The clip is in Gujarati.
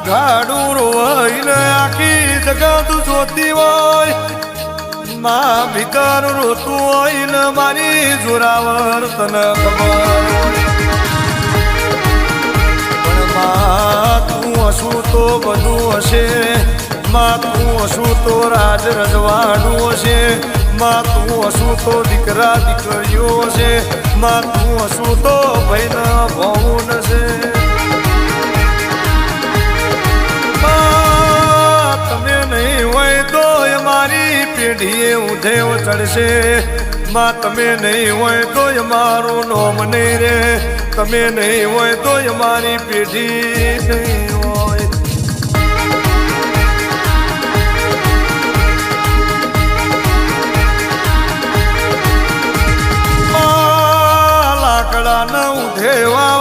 ગાડું રોઈને આખી જગત જોતી હોય માં ભીતર રોતું હોય ને મારી જોરાવર તને ખબર પણ માં તું હશું તો બધું હશે માં તું હશું તો રાજ રજવાડું હશે માં તું હશું તો દીકરા દીકરીઓ હશે માં તું હશું તો ભાઈના ભવન છે તમે નહીં હોય તો મારી પેઢીએ ઉધેવ ચડશે માં તમે નહીં હોય તો મારું નોમ નહીં રે તમે નહીં હોય તો મારી પેઢી નહીં હોય લાકડા ન ઉધેવા